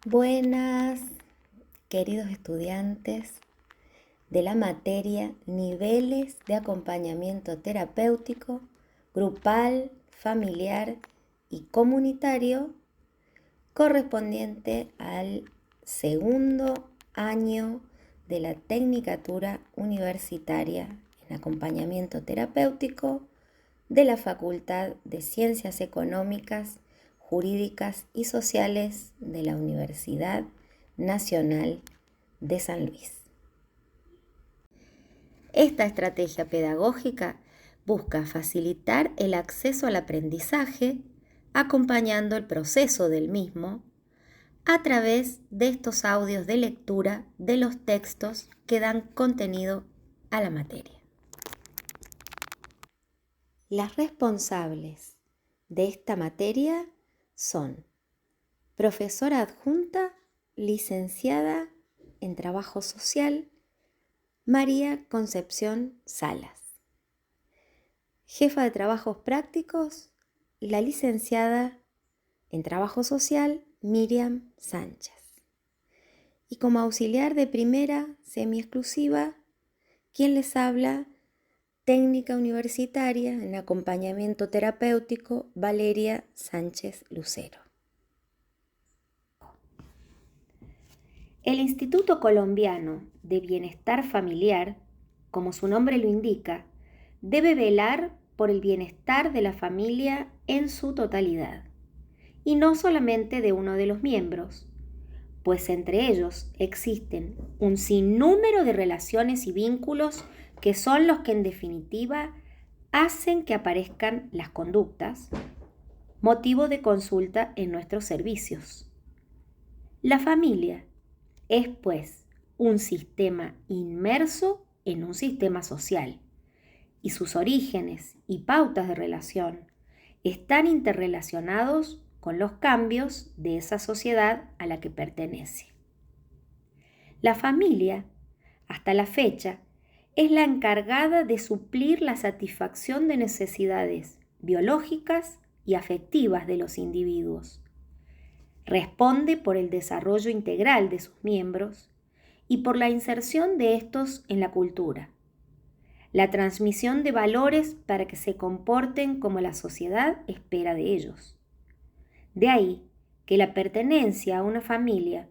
Buenas, queridos estudiantes de la materia Niveles de acompañamiento terapéutico, grupal, familiar y comunitario, correspondiente al segundo año de la Tecnicatura Universitaria en Acompañamiento Terapéutico de la Facultad de Ciencias Económicas, Jurídicas y Sociales de la Universidad Nacional de San Luis. Esta estrategia pedagógica busca facilitar el acceso al aprendizaje, acompañando el proceso del mismo a través de estos audios de lectura de los textos que dan contenido a la materia. Las responsables de esta materia son profesora adjunta, licenciada en Trabajo Social, María Concepción Salas. Jefa de Trabajos Prácticos, la licenciada en Trabajo Social, Miriam Sánchez. Y como auxiliar de primera semi-exclusiva, quien les habla, técnica universitaria en acompañamiento terapéutico, Valeria Sánchez Lucero. El Instituto Colombiano de Bienestar Familiar, como su nombre lo indica, debe velar por el bienestar de la familia en su totalidad, y no solamente de uno de los miembros, pues entre ellos existen un sinnúmero de relaciones y vínculos que son los que en definitiva hacen que aparezcan las conductas, motivo de consulta en nuestros servicios. La familia es, pues, un sistema inmerso en un sistema social, y sus orígenes y pautas de relación están interrelacionados con los cambios de esa sociedad a la que pertenece. La familia, hasta la fecha, es la encargada de suplir la satisfacción de necesidades biológicas y afectivas de los individuos. Responde por el desarrollo integral de sus miembros y por la inserción de estos en la cultura, la transmisión de valores para que se comporten como la sociedad espera de ellos. De ahí que la pertenencia a una familia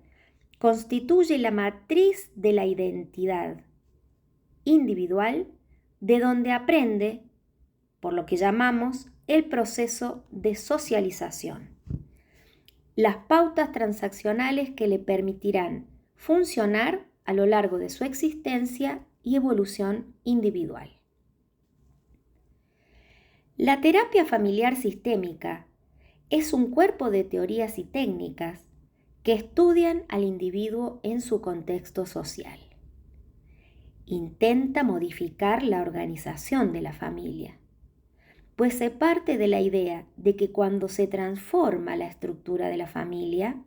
constituye la matriz de la identidad individual, de donde aprende, por lo que llamamos el proceso de socialización, las pautas transaccionales que le permitirán funcionar a lo largo de su existencia y evolución individual. La terapia familiar sistémica es un cuerpo de teorías y técnicas que estudian al individuo en su contexto social. Intenta modificar la organización de la familia, pues se parte de la idea de que cuando se transforma la estructura de la familia,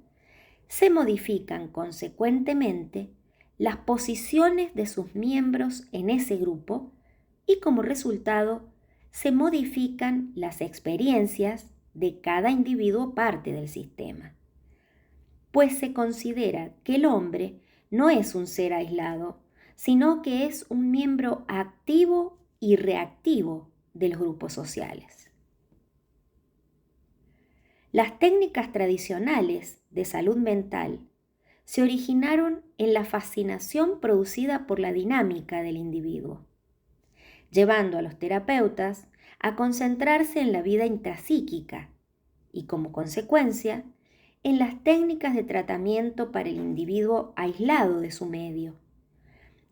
se modifican consecuentemente las posiciones de sus miembros en ese grupo y como resultado se modifican las experiencias de cada individuo parte del sistema, pues se considera que el hombre no es un ser aislado, sino que es un miembro activo y reactivo de los grupos sociales. Las técnicas tradicionales de salud mental se originaron en la fascinación producida por la dinámica del individuo, llevando a los terapeutas a concentrarse en la vida intrapsíquica y, como consecuencia, en las técnicas de tratamiento para el individuo aislado de su medio,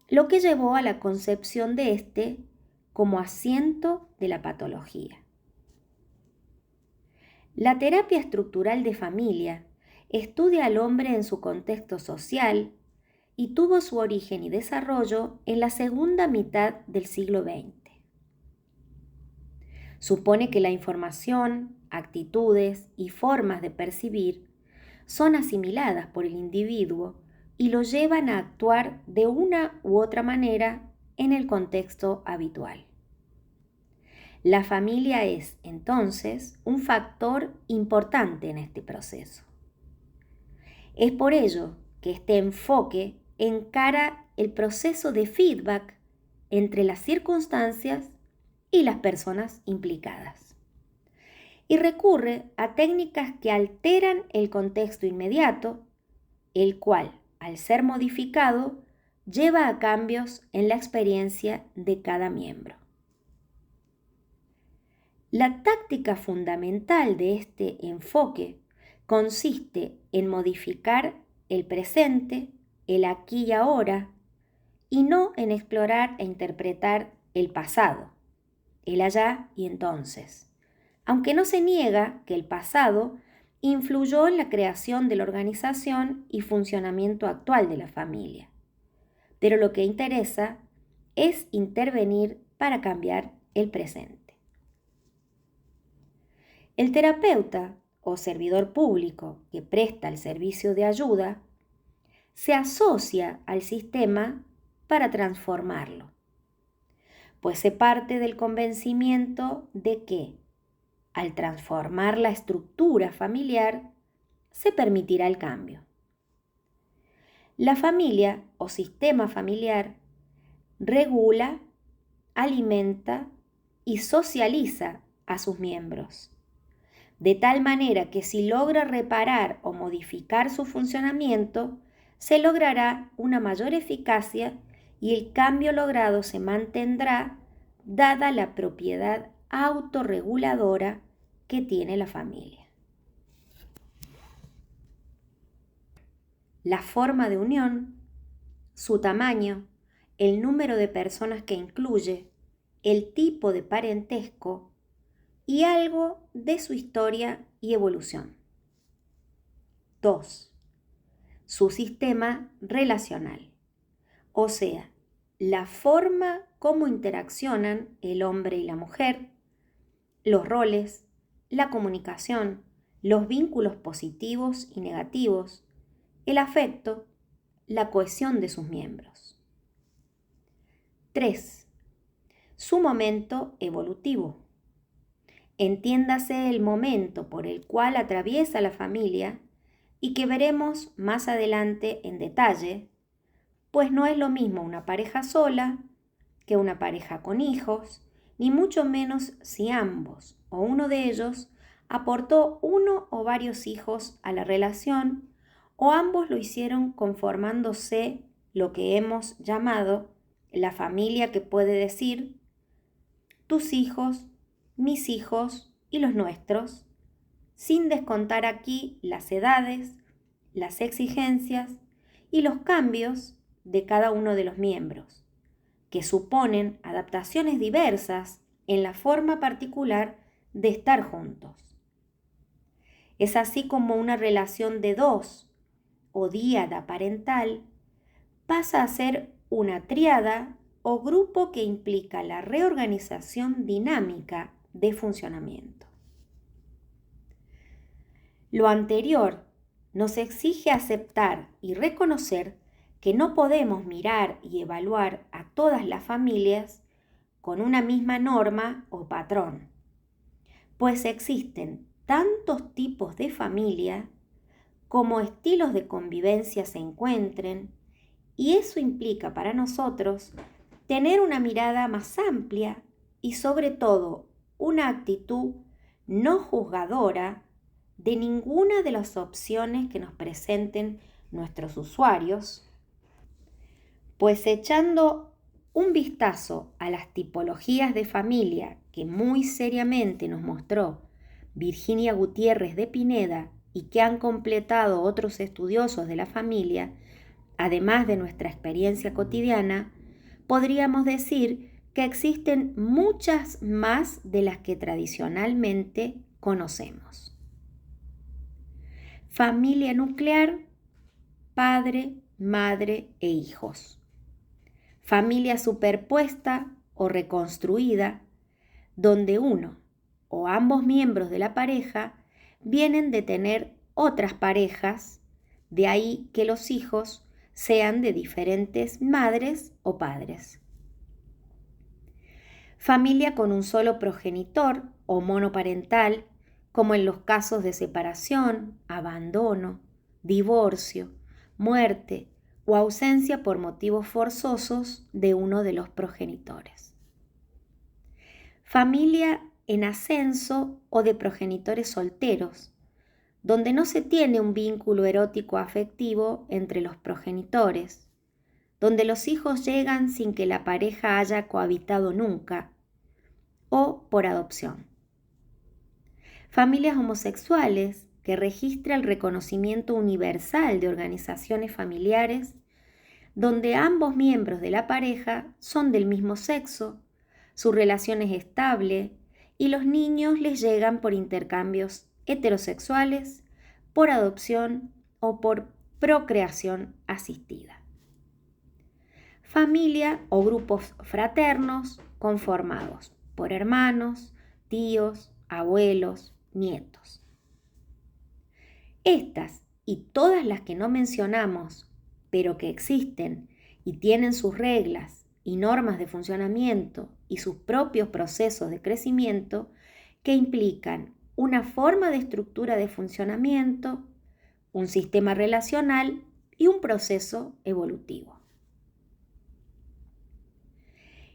lo que llevó a la concepción de este como asiento de la patología. La terapia estructural de familia estudia al hombre en su contexto social y tuvo su origen y desarrollo en la segunda mitad del siglo XX. Supone que la información, actitudes y formas de percibir son asimiladas por el individuo y lo llevan a actuar de una u otra manera en el contexto habitual. La familia es, entonces, un factor importante en este proceso. Es por ello que este enfoque encara el proceso de feedback entre las circunstancias y las personas implicadas. Y recurre a técnicas que alteran el contexto inmediato, el cual, al ser modificado, lleva a cambios en la experiencia de cada miembro. La táctica fundamental de este enfoque consiste en modificar el presente, el aquí y ahora, y no en explorar e interpretar el pasado, el allá y entonces, aunque no se niega que el pasado influyó en la creación de la organización y funcionamiento actual de la familia. Pero lo que interesa es intervenir para cambiar el presente. El terapeuta o servidor público que presta el servicio de ayuda se asocia al sistema para transformarlo, pues se parte del convencimiento de que, al transformar la estructura familiar, se permitirá el cambio. La familia o sistema familiar regula, alimenta y socializa a sus miembros, de tal manera que si logra reparar o modificar su funcionamiento, se logrará una mayor eficacia y el cambio logrado se mantendrá dada la propiedad autorreguladora que tiene la familia. La forma de unión, su tamaño, el número de personas que incluye, el tipo de parentesco y algo de su historia y evolución. 2. Su sistema relacional, o sea, la forma como interaccionan el hombre y la mujer, los roles, la comunicación, los vínculos positivos y negativos, el afecto, la cohesión de sus miembros. 3. Su momento evolutivo. Entiéndase el momento por el cual atraviesa la familia y que veremos más adelante en detalle, pues no es lo mismo una pareja sola que una pareja con hijos, ni mucho menos si ambos o uno de ellos aportó uno o varios hijos a la relación o ambos lo hicieron conformándose lo que hemos llamado la familia, que puede decir tus hijos, mis hijos y los nuestros, sin descontar aquí las edades, las exigencias y los cambios de cada uno de los miembros, que suponen adaptaciones diversas en la forma particular de estar juntos. Es así como una relación de dos o díada parental pasa a ser una tríada o grupo que implica la reorganización dinámica de funcionamiento. Lo anterior nos exige aceptar y reconocer que no podemos mirar y evaluar a todas las familias con una misma norma o patrón, pues existen tantos tipos de familia como estilos de convivencia se encuentren, y eso implica para nosotros tener una mirada más amplia y sobre todo una actitud no juzgadora de ninguna de las opciones que nos presenten nuestros usuarios, pues echando un vistazo a las tipologías de familia que muy seriamente nos mostró Virginia Gutiérrez de Pineda y que han completado otros estudiosos de la familia, además de nuestra experiencia cotidiana, podríamos decir que existen muchas más de las que tradicionalmente conocemos. Familia nuclear, padre, madre e hijos. Familia superpuesta o reconstruida, donde uno o ambos miembros de la pareja vienen de tener otras parejas, de ahí que los hijos sean de diferentes madres o padres. Familia con un solo progenitor o monoparental, como en los casos de separación, abandono, divorcio, muerte o ausencia por motivos forzosos de uno de los progenitores. Familia en ascenso o de progenitores solteros, donde no se tiene un vínculo erótico afectivo entre los progenitores, donde los hijos llegan sin que la pareja haya cohabitado nunca, o por adopción. Familias homosexuales que registra el reconocimiento universal de organizaciones familiares, donde ambos miembros de la pareja son del mismo sexo, su relación es estable y los niños les llegan por intercambios heterosexuales, por adopción o por procreación asistida. Familia o grupos fraternos conformados por hermanos, tíos, abuelos, nietos. Estas y todas las que no mencionamos, pero que existen y tienen sus reglas y normas de funcionamiento y sus propios procesos de crecimiento que implican una forma de estructura de funcionamiento, un sistema relacional y un proceso evolutivo.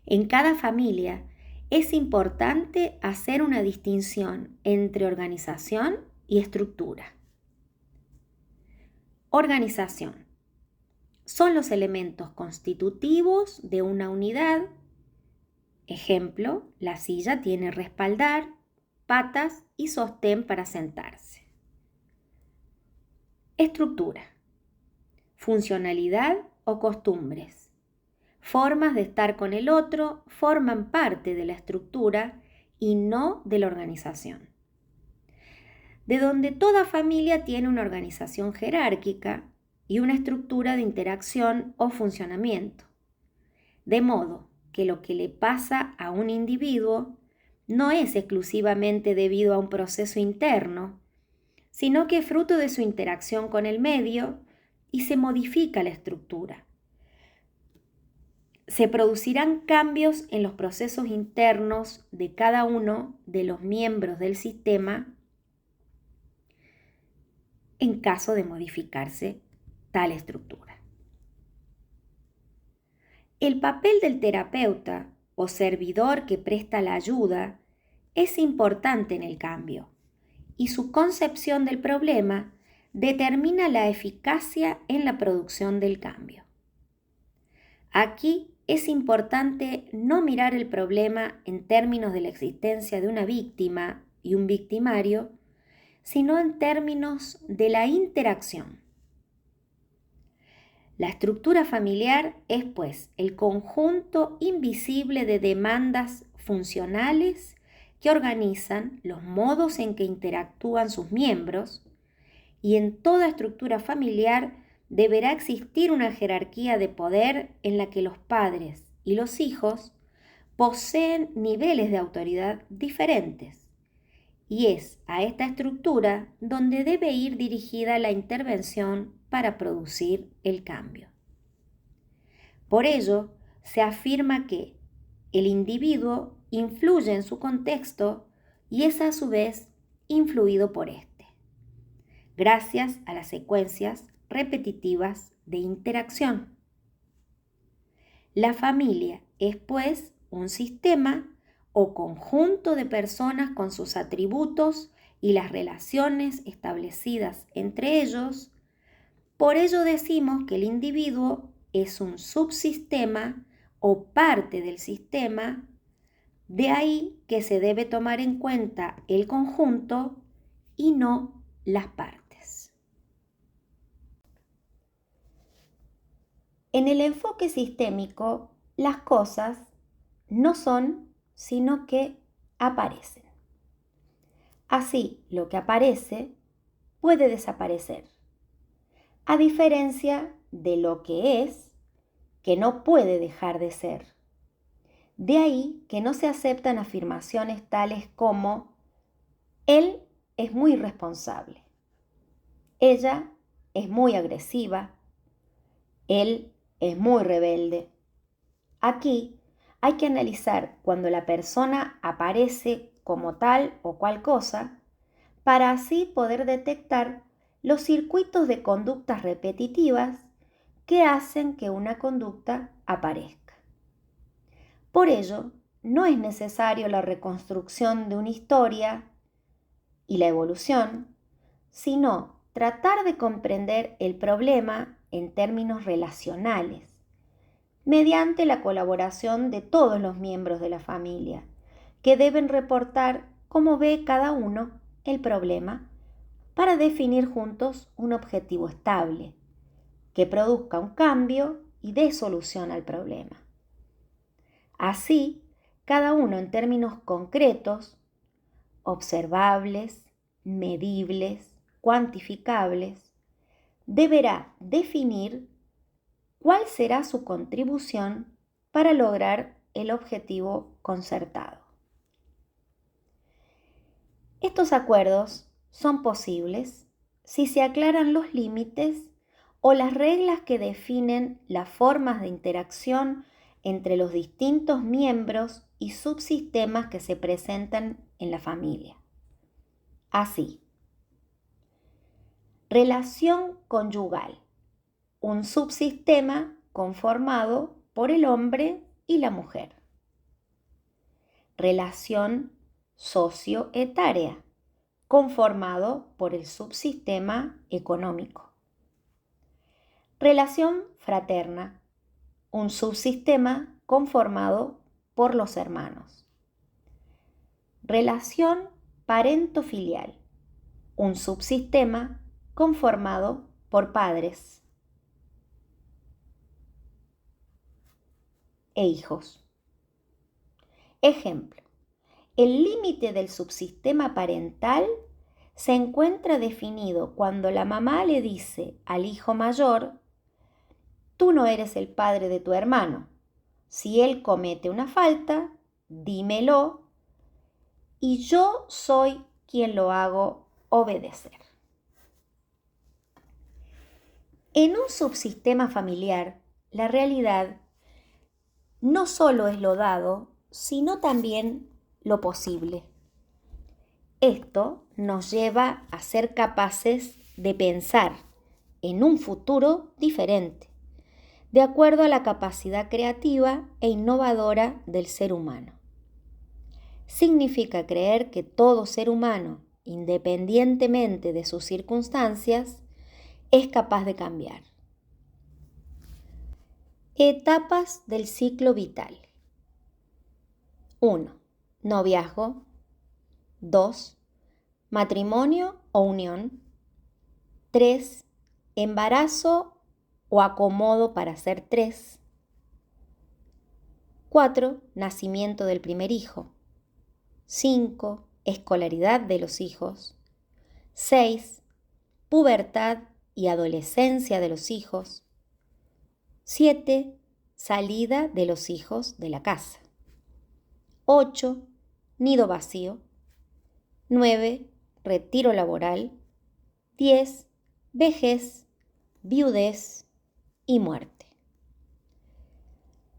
En cada familia es importante hacer una distinción entre organización y estructura. Organización. Son los elementos constitutivos de una unidad. Ejemplo, la silla tiene respaldar, patas y sostén para sentarse. Estructura. Funcionalidad o costumbres. Formas de estar con el otro forman parte de la estructura y no de la organización. De donde toda familia tiene una organización jerárquica y una estructura de interacción o funcionamiento. De modo que lo que le pasa a un individuo no es exclusivamente debido a un proceso interno, sino que es fruto de su interacción con el medio y se modifica la estructura. Se producirán cambios en los procesos internos de cada uno de los miembros del sistema en caso de modificarse tal estructura. El papel del terapeuta o servidor que presta la ayuda es importante en el cambio y su concepción del problema determina la eficacia en la producción del cambio. Aquí es importante no mirar el problema en términos de la existencia de una víctima y un victimario, sino en términos de la interacción. La estructura familiar es, pues, el conjunto invisible de demandas funcionales que organizan los modos en que interactúan sus miembros, y en toda estructura familiar deberá existir una jerarquía de poder en la que los padres y los hijos poseen niveles de autoridad diferentes, y es a esta estructura donde debe ir dirigida la intervención para producir el cambio. Por ello, se afirma que el individuo influye en su contexto y es a su vez influido por éste, gracias a las secuencias repetitivas de interacción. La familia es, pues, un sistema o conjunto de personas con sus atributos y las relaciones establecidas entre ellos. Por ello decimos que el individuo es un subsistema o parte del sistema, de ahí que se debe tomar en cuenta el conjunto y no las partes. En el enfoque sistémico, las cosas no son, sino que aparecen. Así, lo que aparece puede desaparecer, a diferencia de lo que es, que no puede dejar de ser. De ahí que no se aceptan afirmaciones tales como él es muy responsable, ella es muy agresiva, él es muy rebelde. Aquí hay que analizar cuando la persona aparece como tal o cual cosa para así poder detectar los circuitos de conductas repetitivas que hacen que una conducta aparezca. Por ello, no es necesario la reconstrucción de una historia y la evolución, sino tratar de comprender el problema en términos relacionales, mediante la colaboración de todos los miembros de la familia, que deben reportar cómo ve cada uno el problema para definir juntos un objetivo estable, que produzca un cambio y dé solución al problema. Así, cada uno en términos concretos, observables, medibles, cuantificables, deberá definir cuál será su contribución para lograr el objetivo concertado. Estos acuerdos son posibles si se aclaran los límites o las reglas que definen las formas de interacción entre los distintos miembros y subsistemas que se presentan en la familia. Así, relación conyugal, un subsistema conformado por el hombre y la mujer. Relación socioetaria, conformado por el subsistema económico. Relación fraterna, un subsistema conformado por los hermanos. Relación parentofilial, un subsistema conformado por padres e hijos. Ejemplo, el límite del subsistema parental se encuentra definido cuando la mamá le dice al hijo mayor: tú no eres el padre de tu hermano. Si él comete una falta, dímelo y yo soy quien lo hago obedecer. En un subsistema familiar, la realidad no solo es lo dado, sino también lo posible. Esto nos lleva a ser capaces de pensar en un futuro diferente, de acuerdo a la capacidad creativa e innovadora del ser humano. Significa creer que todo ser humano, independientemente de sus circunstancias, es capaz de cambiar. Etapas del ciclo vital. 1. Noviazgo. 2. Matrimonio o unión. 3. Embarazo o acomodo para ser 3. 4. Nacimiento del primer hijo. 5. Escolaridad de los hijos. 6. Pubertad y adolescencia de los hijos. 7. Salida de los hijos de la casa. 8. Nido vacío. 9. Retiro laboral. 10. Vejez, viudez y muerte.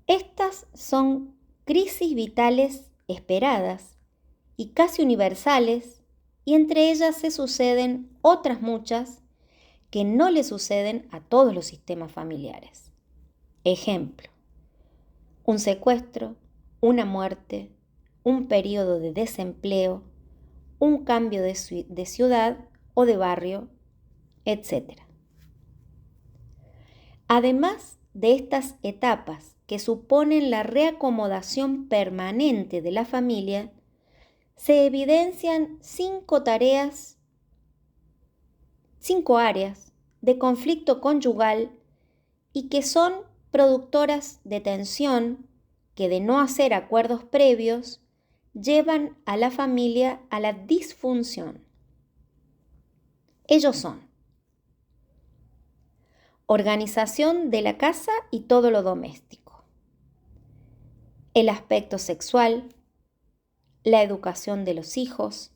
Estas son crisis vitales esperadas y casi universales, y entre ellas se suceden otras muchas que no le suceden a todos los sistemas familiares. Ejemplo, un secuestro, una muerte, un periodo de desempleo, un cambio de ciudad o de barrio, etc. Además de estas etapas que suponen la reacomodación permanente de la familia, se evidencian 5 áreas de conflicto conyugal y que son productoras de tensión que, de no hacer acuerdos previos, llevan a la familia a la disfunción. Ellos son: organización de la casa y todo lo doméstico, el aspecto sexual, la educación de los hijos,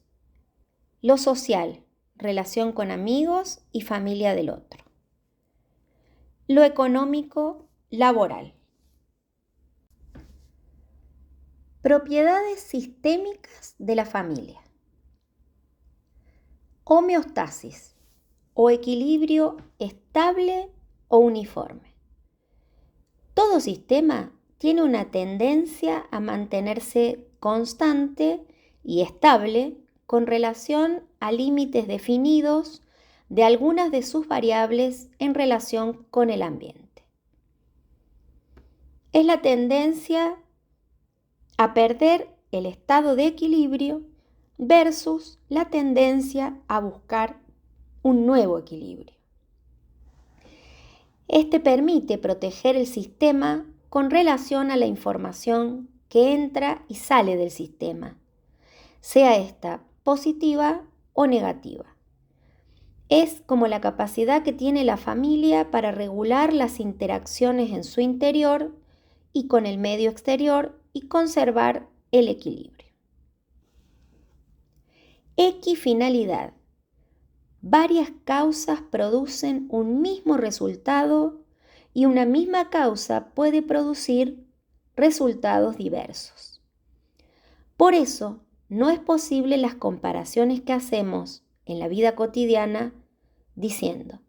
lo social, relación con amigos y familia del otro, lo económico, laboral. Propiedades sistémicas de la familia. Homeostasis o equilibrio estable o uniforme. Todo sistema tiene una tendencia a mantenerse constante y estable con relación a límites definidos de algunas de sus variables en relación con el ambiente. Es la tendencia a perder el estado de equilibrio versus la tendencia a buscar un nuevo equilibrio. Este permite proteger el sistema con relación a la información que entra y sale del sistema, sea esta positiva o negativa. Es como la capacidad que tiene la familia para regular las interacciones en su interior y con el medio exterior y conservar el equilibrio. Equifinalidad. Varias causas producen un mismo resultado y una misma causa puede producir resultados diversos. Por eso, no es posible las comparaciones que hacemos en la vida cotidiana diciendo: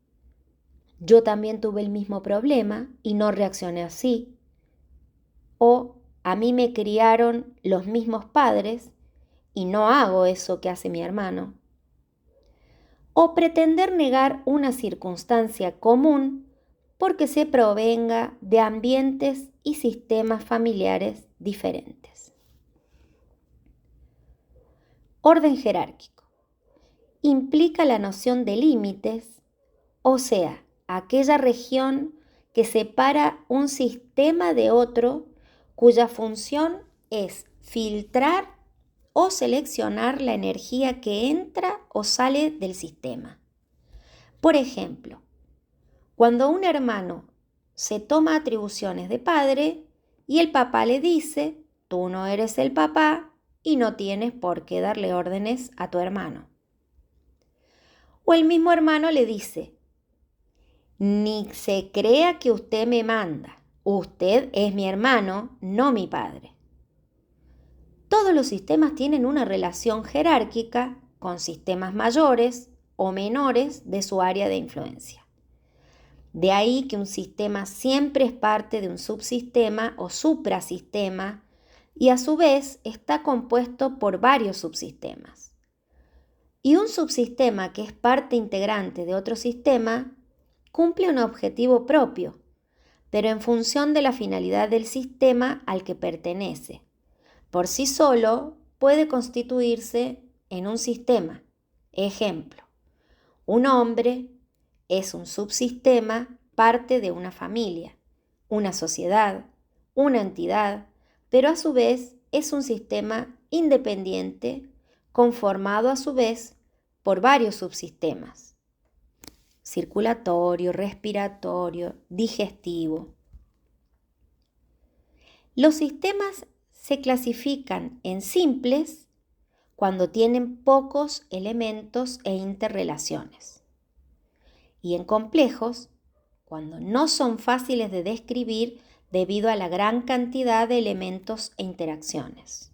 yo también tuve el mismo problema y no reaccioné así, o a mí me criaron los mismos padres y no hago eso que hace mi hermano. O pretender negar una circunstancia común porque se provenga de ambientes y sistemas familiares diferentes. Orden jerárquico. Implica la noción de límites, o sea, aquella región que separa un sistema de otro cuya función es filtrar o seleccionar la energía que entra o sale del sistema. Por ejemplo, cuando un hermano se toma atribuciones de padre y el papá le dice: tú no eres el papá y no tienes por qué darle órdenes a tu hermano. O el mismo hermano le dice: ni se crea que usted me manda, usted es mi hermano, no mi padre. Todos los sistemas tienen una relación jerárquica con sistemas mayores o menores de su área de influencia. De ahí que un sistema siempre es parte de un subsistema o suprasistema y a su vez está compuesto por varios subsistemas. Y un subsistema que es parte integrante de otro sistema cumple un objetivo propio, pero en función de la finalidad del sistema al que pertenece. Por sí solo puede constituirse en un sistema. Ejemplo, un hombre es un subsistema, parte de una familia, una sociedad, una entidad, pero a su vez es un sistema independiente conformado a su vez por varios subsistemas: circulatorio, respiratorio, digestivo. Los sistemas se clasifican en simples cuando tienen pocos elementos e interrelaciones, y en complejos cuando no son fáciles de describir debido a la gran cantidad de elementos e interacciones.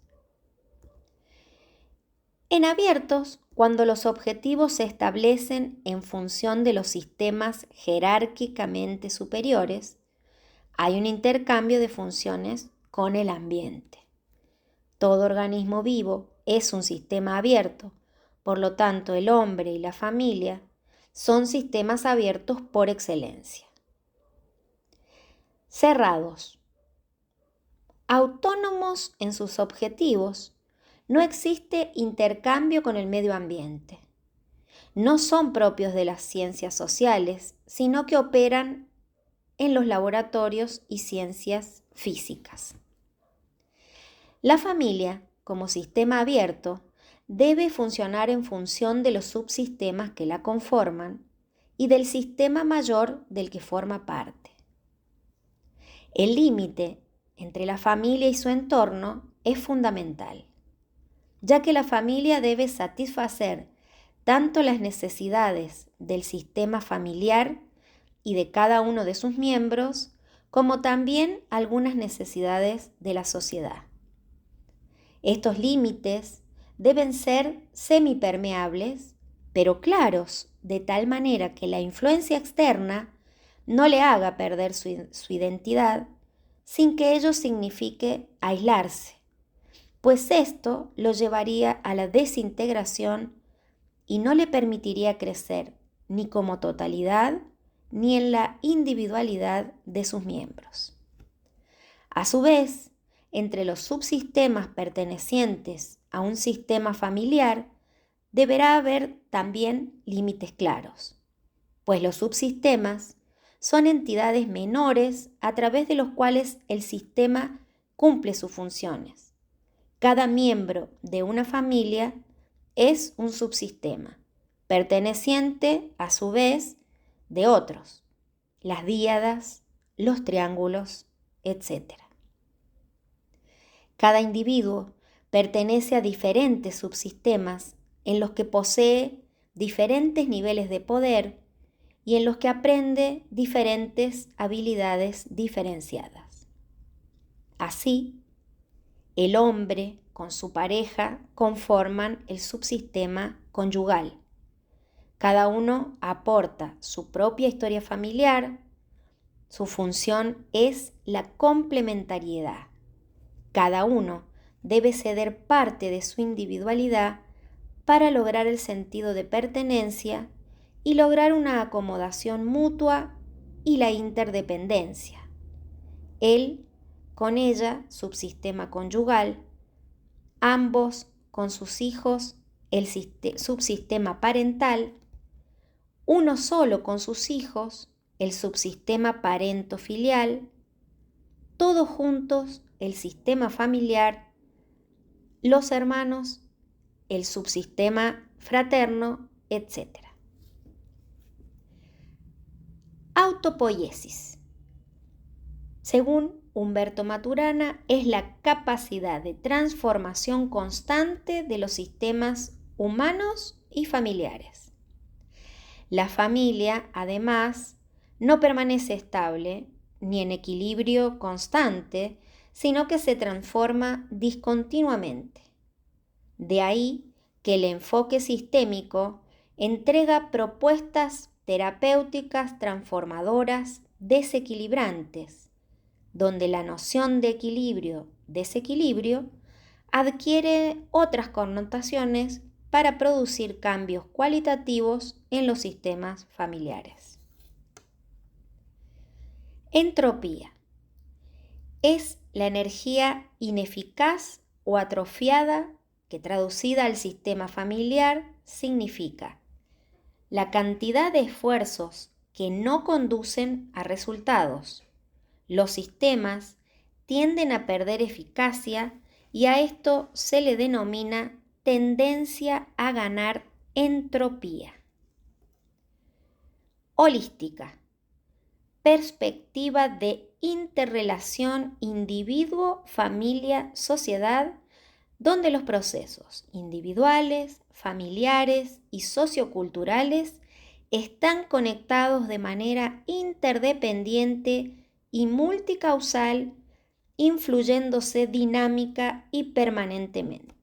En abiertos, cuando los objetivos se establecen en función de los sistemas jerárquicamente superiores, hay un intercambio de funciones con el ambiente. Todo organismo vivo es un sistema abierto, por lo tanto el hombre y la familia son sistemas abiertos por excelencia. Cerrados. Autónomos en sus objetivos, no existe intercambio con el medio ambiente. No son propios de las ciencias sociales, sino que operan en los laboratorios y ciencias físicas. La familia, como sistema abierto, debe funcionar en función de los subsistemas que la conforman y del sistema mayor del que forma parte. El límite entre la familia y su entorno es fundamental, ya que la familia debe satisfacer tanto las necesidades del sistema familiar y de cada uno de sus miembros, como también algunas necesidades de la sociedad. Estos límites deben ser semipermeables, pero claros de tal manera que la influencia externa no le haga perder su identidad sin que ello signifique aislarse, pues esto lo llevaría a la desintegración y no le permitiría crecer ni como totalidad ni en la individualidad de sus miembros. A su vez, entre los subsistemas pertenecientes a un sistema familiar, deberá haber también límites claros, pues los subsistemas son entidades menores a través de los cuales el sistema cumple sus funciones. Cada miembro de una familia es un subsistema, perteneciente a su vez de otros, las díadas, los triángulos, etc. Cada individuo pertenece a diferentes subsistemas en los que posee diferentes niveles de poder y en los que aprende diferentes habilidades diferenciadas. Así, el hombre con su pareja conforman el subsistema conyugal. Cada uno aporta su propia historia familiar. Su función es la complementariedad. Cada uno debe ceder parte de su individualidad para lograr el sentido de pertenencia y lograr una acomodación mutua y la interdependencia. Él con ella, subsistema conyugal, ambos con sus hijos, el subsistema parental, uno solo con sus hijos, el subsistema parento-filial, todos juntos, el sistema familiar, los hermanos, el subsistema fraterno, etc. Autopoiesis. Según Humberto Maturana, es la capacidad de transformación constante de los sistemas humanos y familiares. La familia, además, no permanece estable ni en equilibrio constante, sino que se transforma discontinuamente. De ahí que el enfoque sistémico entrega propuestas terapéuticas transformadoras, desequilibrantes, donde la noción de equilibrio-desequilibrio adquiere otras connotaciones para producir cambios cualitativos en los sistemas familiares. Entropía es la energía ineficaz o atrofiada que, traducida al sistema familiar, significa la cantidad de esfuerzos que no conducen a resultados. Los sistemas tienden a perder eficacia y a esto se le denomina tendencia a ganar entropía. Holística. Perspectiva de interrelación individuo, familia, sociedad, donde los procesos individuales, familiares y socioculturales están conectados de manera interdependiente y multicausal, influyéndose dinámica y permanentemente.